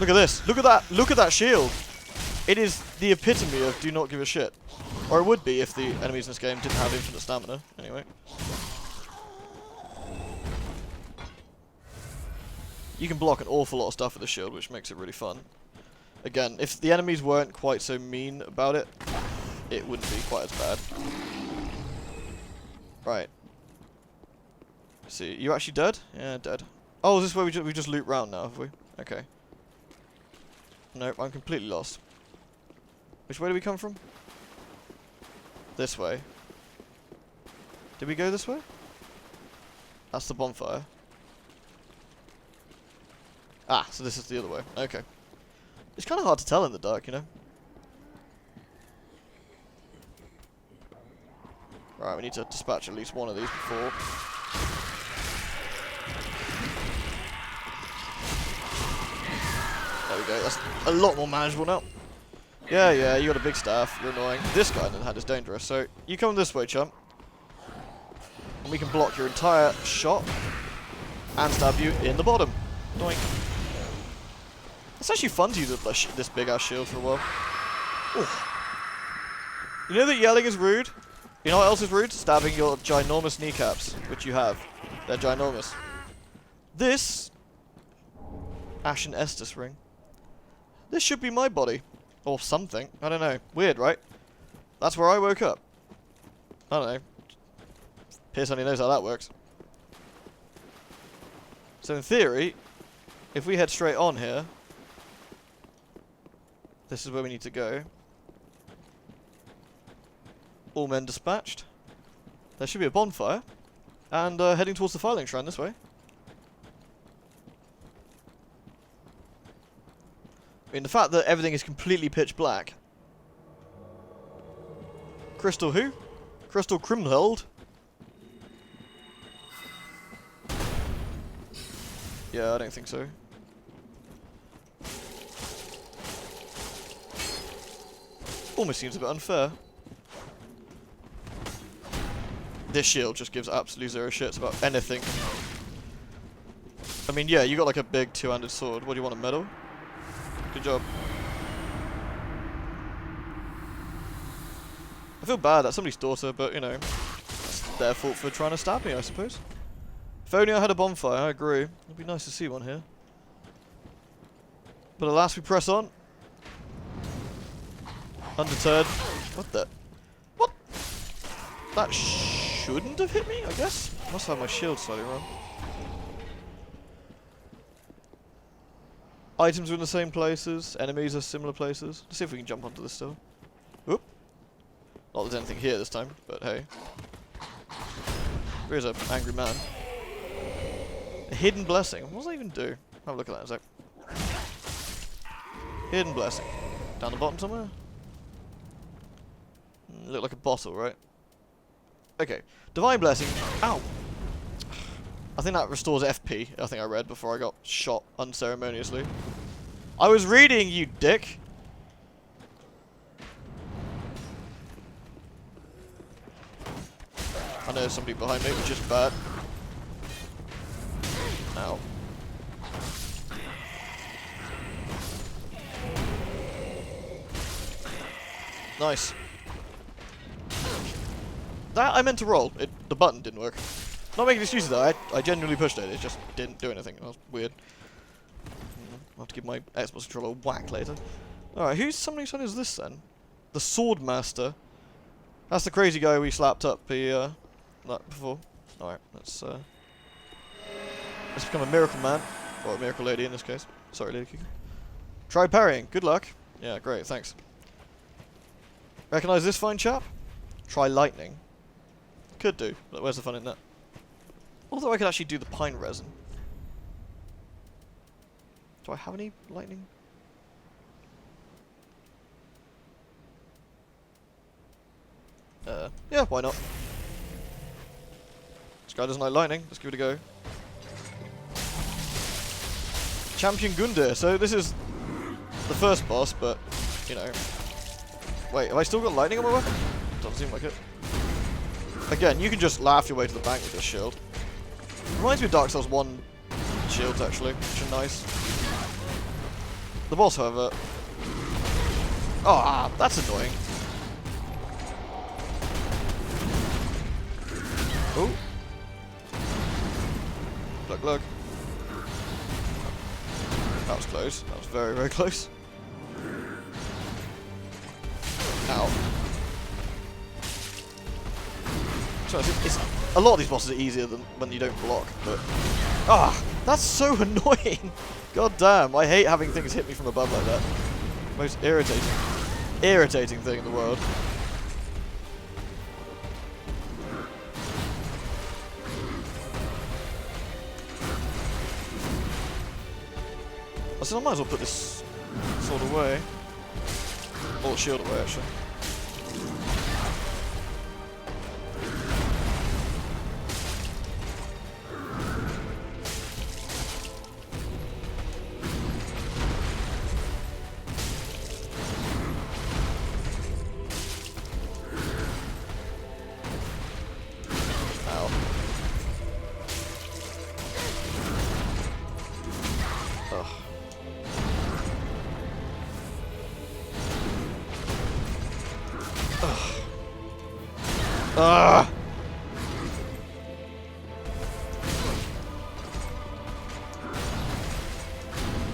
Look at this. Look at that. Look at that shield. It is the epitome of do not give a shit. Or it would be if the enemies in this game didn't have infinite stamina. Anyway. You can block an awful lot of stuff with the shield, which makes it really fun. Again, if the enemies weren't quite so mean about it, it wouldn't be quite as bad. Right. See, you actually dead? Yeah, dead. Oh, is this where we just loot round now, have we? Okay. Nope, I'm completely lost. Which way do we come from? This way. Did we go this way? That's the bonfire. Ah, so this is the other way. Okay. It's kind of hard to tell in the dark, you know? Right, we need to dispatch at least one of these before. There we go, that's a lot more manageable now. Yeah, you got a big staff, you're annoying. This guy on the other hand is dangerous, so you come this way, chump. And we can block your entire shot and stab you in the bottom. Doink. It's actually fun to use this big ass shield for a while. Ooh. You know that yelling is rude? You know what else is rude? Stabbing your ginormous kneecaps, which you have. They're ginormous. This Ashen Estus ring. This should be my body. Or something. I don't know. Weird, right? That's where I woke up. I don't know. Pierce only knows how that works. So in theory, if we head straight on here, this is where we need to go. All men dispatched. There should be a bonfire. And heading towards the filing shrine this way. I mean, the fact that everything is completely pitch black. Crystal who? Crystal Crimheld? Yeah, I don't think so. Almost seems a bit unfair. This shield just gives absolutely zero shits about anything. I mean, yeah, you got like a big two-handed sword. What do you want, a medal? Good job. I feel bad, that's somebody's daughter, but, you know, it's their fault for trying to stab me, I suppose. If only I had a bonfire, I agree. It'd be nice to see one here. But alas, we press on. Undeterred. What the? What? That shouldn't have hit me, I guess? Must have my shield slightly wrong. Items are in the same places. Enemies are similar places. Let's see if we can jump onto this still. Whoop. Not that there's anything here this time, but hey. Here's an angry man. A hidden blessing. What does that even do? Have a look at that in a sec. Hidden blessing. Down the bottom somewhere? Look like a bottle, right? Okay. Divine blessing. Ow! I think that restores FP, I think I read before I got shot unceremoniously. I was reading, you dick! I know there's somebody behind me, which is bad. Ow. Nice. That I meant to roll. The button didn't work. Not making excuses though, I genuinely pushed it, it just didn't do anything. That was weird. I'll have to give my Xbox controller a whack later. Alright, who's somebody is this then? The Sword Master. That's the crazy guy we slapped up before. Alright, let's become a miracle man. Or a miracle lady in this case. Sorry, Lady Kiki. Try parrying, good luck. Yeah, great, thanks. Recognise this fine chap? Try lightning. Could do, but where's the fun in that? Although I could actually do the pine resin. Do I have any lightning? Yeah, why not? This guy doesn't like lightning, let's give it a go. Champion Gundir, so this is the first boss, but, you know. Wait, have I still got lightning on my weapon? Doesn't seem like it. Again, you can just laugh your way to the bank with this shield. Reminds me of Dark Souls 1 shields, actually, which are nice. The boss, however... Ah, that's annoying. Oh. Glug glug. That was close. That was very, very close. Ow. So it's a lot of these bosses are easier than when you don't block, but... Ah! That's so annoying! God damn, I hate having things hit me from above like that. Most irritating thing in the world. I said I might as well put this sword away. Or shield away, actually.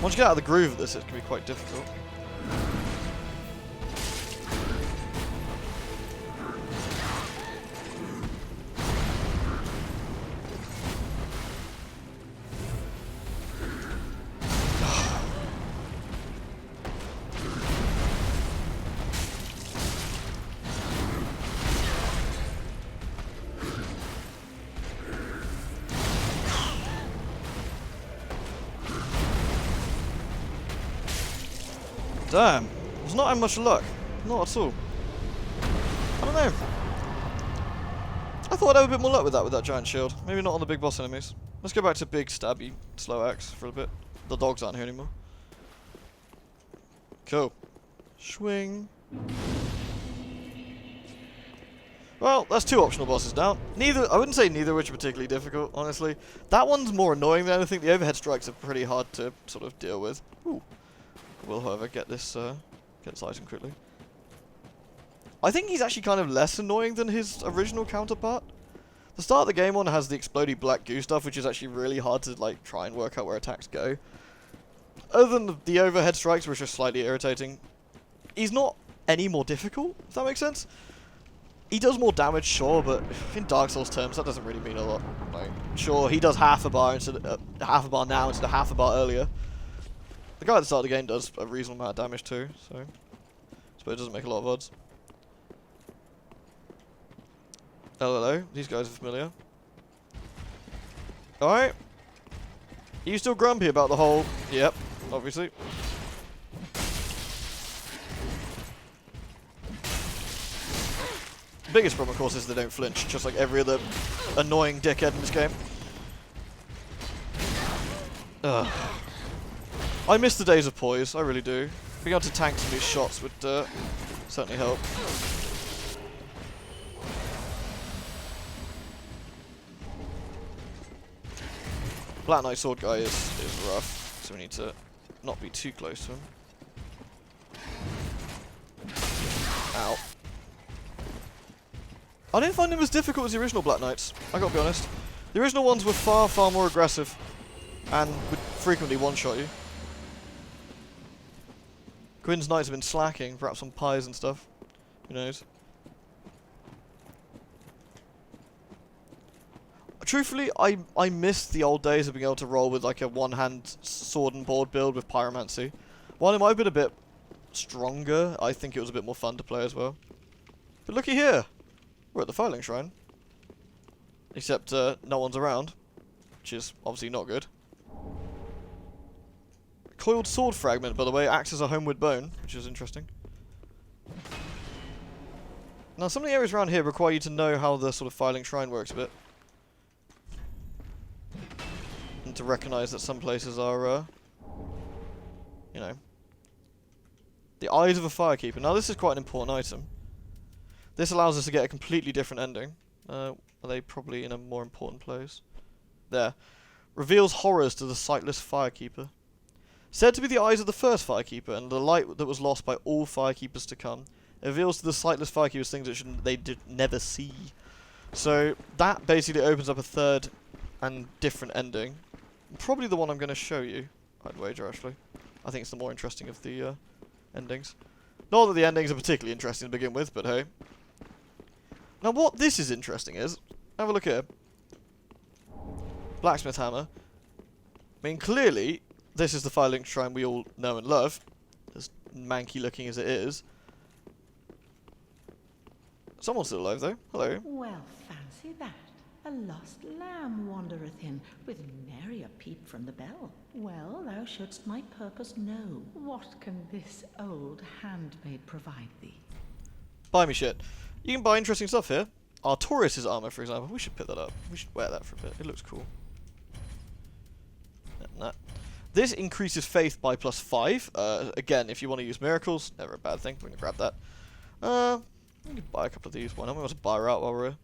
Once you get out of the groove of this, it can be quite difficult. Damn, I was not having much luck. Not at all. I don't know. I thought I'd have a bit more luck with that giant shield. Maybe not on the big boss enemies. Let's go back to big stabby slow axe for a bit. The dogs aren't here anymore. Cool. Swing. Well, that's two optional bosses down. I wouldn't say neither which are particularly difficult, honestly. That one's more annoying than anything. The overhead strikes are pretty hard to sort of deal with. Ooh. Will, however, get this item quickly. I think he's actually kind of less annoying than his original counterpart. The start of the game one has the explodey black goo stuff, which is actually really hard to like try and work out where attacks go. Other than the overhead strikes, which are slightly irritating, he's not any more difficult, if that makes sense. He does more damage, sure, but in Dark Souls terms, that doesn't really mean a lot. Like, sure, he does half a bar instead of, half a bar now instead of half a bar earlier. The guy at the start of the game does a reasonable amount of damage too, so I suppose it doesn't make a lot of odds. Hello, these guys are familiar. Alright. Are you still grumpy about the whole... Yep, obviously. Biggest problem, of course, is they don't flinch, just like every other annoying dickhead in this game. Ugh. I miss the days of poise, I really do. Being able to tank some of these shots would certainly help. Black Knight sword guy is rough, so we need to not be too close to him. Ow. I didn't find him as difficult as the original Black Knights, I gotta be honest. The original ones were far, far more aggressive and would frequently one-shot you. Quinn's Knights have been slacking, perhaps on pies and stuff. Who knows? Truthfully, I miss the old days of being able to roll with like a one-hand sword and board build with pyromancy. While it might have been a bit stronger, I think it was a bit more fun to play as well. But looky here! We're at the Filing Shrine. Except no one's around, which is obviously not good. Coiled sword fragment, by the way, acts as a homeward bone, which is interesting. Now, some of the areas around here require you to know how the sort of Filing Shrine works a bit. And to recognise that some places are, you know, the eyes of a firekeeper. Now, this is quite an important item. This allows us to get a completely different ending. Are they probably in a more important place? There. Reveals horrors to the sightless firekeeper. Said to be the eyes of the first firekeeper, and the light that was lost by all firekeepers to come. It reveals to the sightless firekeepers things that they did never see. So that basically opens up a third and different ending. Probably the one I'm going to show you, I'd wager, actually. I think it's the more interesting of the endings. Not that the endings are particularly interesting to begin with, but hey. Now what this is interesting is, have a look here. Blacksmith hammer. I mean, clearly, this is the Firelink Shrine we all know and love, as manky looking as it is. Someone's still alive, though. Hello. Well, fancy that. A lost lamb wandereth in, with nary a peep from the bell. Well, thou shouldst my purpose know. What can this old handmaid provide thee? Buy me shit. You can buy interesting stuff here. Artorius' armor, for example. We should pick that up. We should wear that for a bit. It looks cool. And that. This increases faith by +5. Again, if you want to use miracles, never a bad thing. We're going to grab that. We can buy a couple of these. Why not? We want to buy her out while we're here.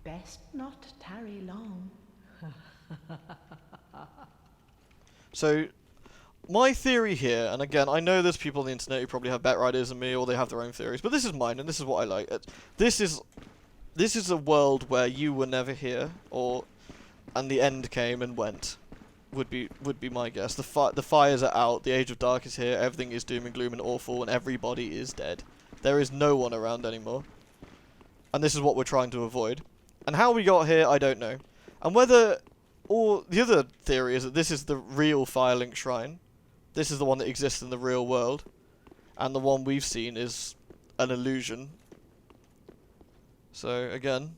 Best not tarry long. So, my theory here, and again, I know there's people on the internet who probably have better ideas than me, or they have their own theories, but this is mine, and this is what I like. This is a world where you were never here, and the end came and went. Would be my guess. The fires are out, the Age of Dark is here, everything is doom and gloom and awful, and everybody is dead. There is no one around anymore. And this is what we're trying to avoid. And how we got here, I don't know. And whether... Or the other theory is that this is the real Firelink Shrine. This is the one that exists in the real world. And the one we've seen is an illusion. So, again,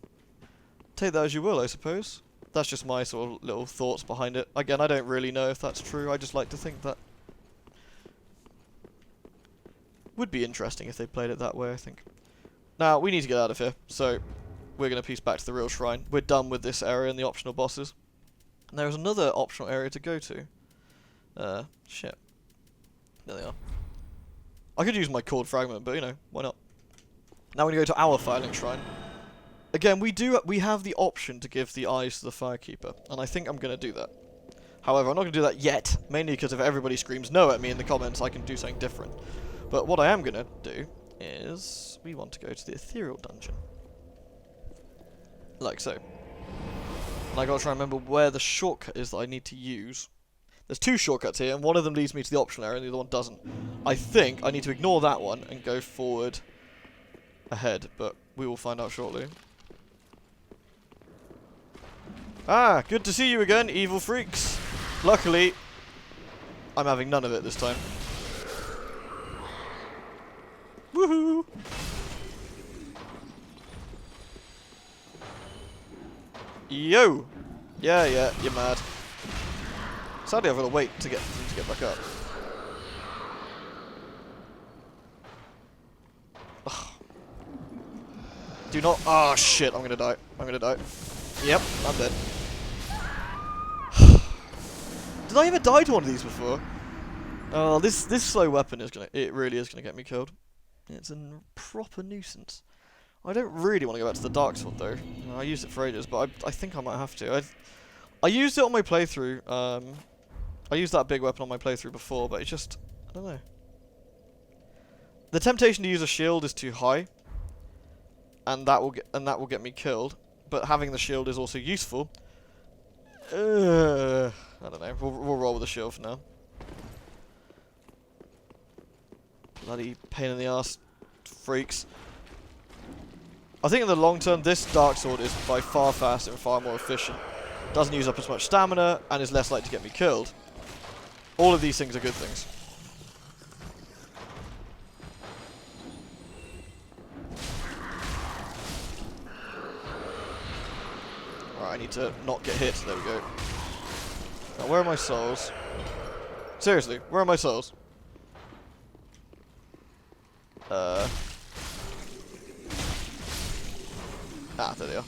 take that as you will, I suppose. That's just my sort of little thoughts behind it. Again, I don't really know if that's true. I just like to think that would be interesting if they played it that way, I think. Now, we need to get out of here. So, we're going to piece back to the real shrine. We're done with this area and the optional bosses. And there's another optional area to go to. Shit. There they are. I could use my cord fragment, but you know, why not? Now we're going to go to our Firelink Shrine. Again, we have the option to give the eyes to the Firekeeper, and I think I'm going to do that. However, I'm not going to do that yet, mainly because if everybody screams no at me in the comments, I can do something different. But what I am going to do is we want to go to the Ethereal Dungeon. Like so. And I got to try and remember where the shortcut is that I need to use. There's two shortcuts here, and one of them leads me to the optional area, and the other one doesn't. I think I need to ignore that one and go forward ahead, but we will find out shortly. Ah, good to see you again, evil freaks. Luckily, I'm having none of it this time. Woohoo! Yo! Yeah, you're mad. Sadly, I've got to wait to get back up. Ugh. Do not. Oh shit! I'm gonna die. I'm gonna die. Yep, I'm dead. Did I ever die to one of these before? Oh, this slow weapon is gonna. It really is gonna get me killed. It's a proper nuisance. I don't really want to go back to the Dark Sword though. I used it for ages, but I think I might have to. I used it on my playthrough. I used that big weapon on my playthrough before, but it just, I don't know. The temptation to use a shield is too high, and that will get me killed. But having the shield is also useful. I don't know. We'll roll with the shield for now. Bloody pain in the ass, freaks. I think in the long term, this Dark Sword is by far faster and far more efficient. Doesn't use up as much stamina, and is less likely to get me killed. All of these things are good things. Alright, I need to not get hit. There we go. Now, where are my souls? Seriously, where are my souls? There they are.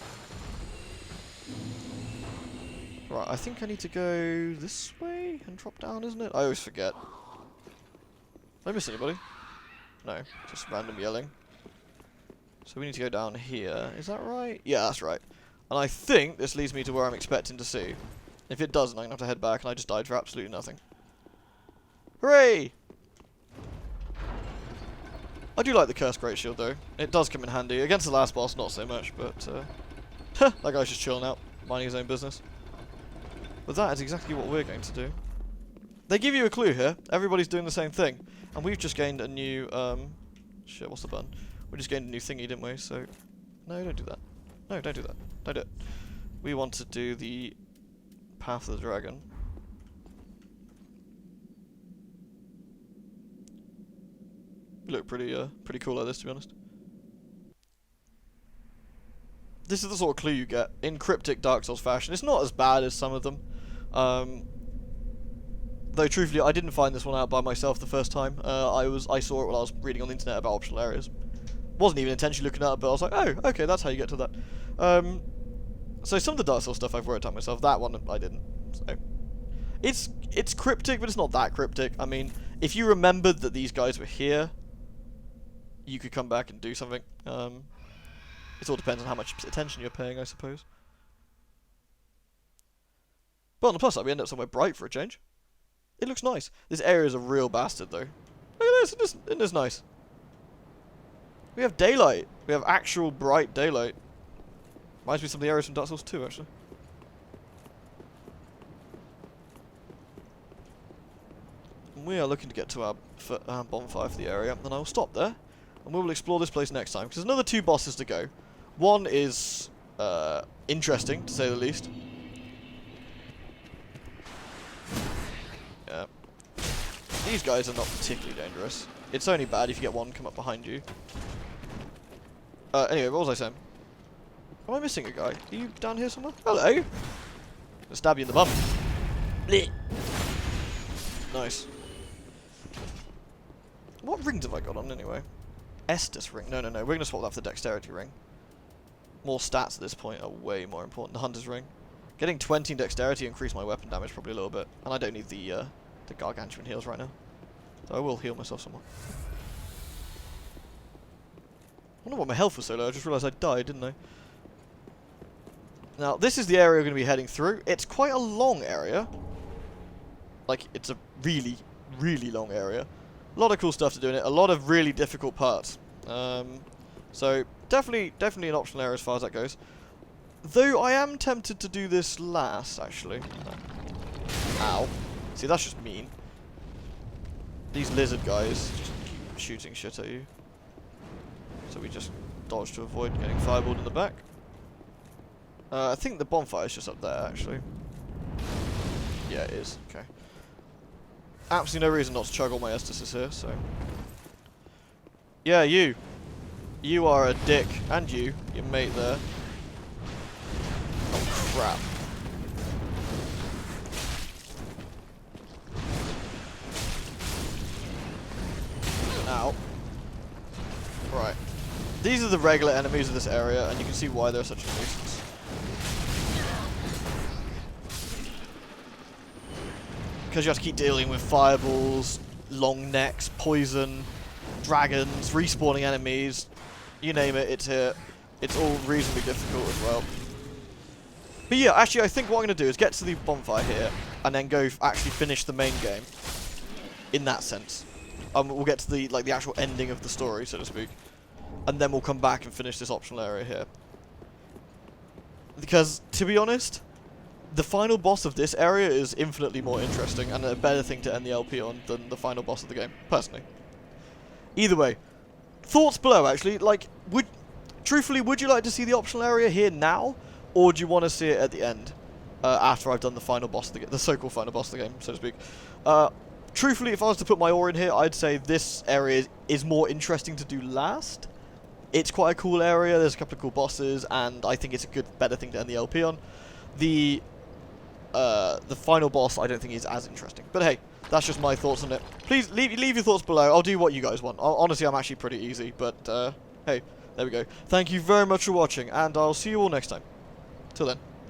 Right, I think I need to go this way and drop down, isn't it? I always forget. Did I miss anybody? No, just random yelling. So we need to go down here. Is that right? Yeah, that's right. And I think this leads me to where I'm expecting to see. If it doesn't, I'm going to have to head back, and I just died for absolutely nothing. Hooray! I do like the Cursed Great Shield though. It does come in handy. Against the last boss, not so much, but that guy's just chilling out, minding his own business. But that is exactly what we're going to do. They give you a clue here. Everybody's doing the same thing. And we've just gained a new, shit, what's the button? We just gained a new thingy, didn't we? So, no, don't do that. No, don't do that. Don't do it. We want to do the Path of the Dragon. You look pretty cool like this, to be honest. This is the sort of clue you get in cryptic Dark Souls fashion. It's not as bad as some of them. Though truthfully, I didn't find this one out by myself the first time. I saw it while I was reading on the internet about optional areas. Wasn't even intentionally looking at it, but I was like, oh, okay, that's how you get to that. So some of the Dark Souls stuff I've worked out myself. That one I didn't. So it's cryptic, but it's not that cryptic. I mean, if you remembered that these guys were here, you could come back and do something. It all depends on how much attention you're paying, I suppose. But on the plus side, we end up somewhere bright for a change. It looks nice. This area is a real bastard, though. Look at this. Isn't this nice? We have daylight. We have actual bright daylight. Reminds me of some of the areas from Dark Souls 2, actually. And we are looking to get to our bonfire for the area, and I will stop there. And we will explore this place next time, because there's another 2 bosses to go. One is interesting, to say the least. Yeah. These guys are not particularly dangerous. It's only bad if you get one come up behind you. Anyway, what was I saying? Am I missing a guy? Are you down here somewhere? Hello! I'm gonna stab you in the bum. Blech. Nice. What rings have I got on anyway? Estus ring. No. We're going to swap that for the Dexterity ring. More stats at this point are way more important. The Hunter's ring. Getting 20 in Dexterity increased my weapon damage probably a little bit. And I don't need the Gargantuan heals right now. So I will heal myself somewhat. I wonder why my health was so low. I just realised I died, didn't I? Now, this is the area we're going to be heading through. It's quite a long area. Like, it's a really, really long area. A lot of cool stuff to do in it. A lot of really difficult parts. So, definitely an optional area as far as that goes. Though, I am tempted to do this last, actually. Ow. See, that's just mean. These lizard guys just keep shooting shit at you. So we just dodge to avoid getting fireballed in the back. I think the bonfire is just up there, actually. Yeah, it is. Okay. Absolutely no reason not to chug all my Estasis here, so... Yeah, you. You are a dick. And you, your mate there. Oh, crap. Ow. Right. These are the regular enemies of this area, and you can see why they're such a nuisance. Because you have to keep dealing with fireballs, long necks, poison, dragons, respawning enemies, you name it, it's here. It's all reasonably difficult as well. But yeah, actually I think what I'm going to do is get to the bonfire here, and then go actually finish the main game. In that sense. We'll get to the actual ending of the story, so to speak. And then we'll come back and finish this optional area here. Because, to be honest, the final boss of this area is infinitely more interesting and a better thing to end the LP on than the final boss of the game, personally. Either way, thoughts below, actually. Like, truthfully, would you like to see the optional area here now? Or do you want to see it at the end? After I've done the final boss of the game, the so-called final boss of the game, so to speak. Truthfully, if I was to put my ore in here, I'd say this area is more interesting to do last. It's quite a cool area, there's a couple of cool bosses, and I think it's a better thing to end the LP on. The final boss I don't think is as interesting. But hey, that's just my thoughts on it. Please leave your thoughts below. I'll do what you guys want. Honestly, I'm actually pretty easy, but hey, there we go. Thank you very much for watching, and I'll see you all next time. Till then.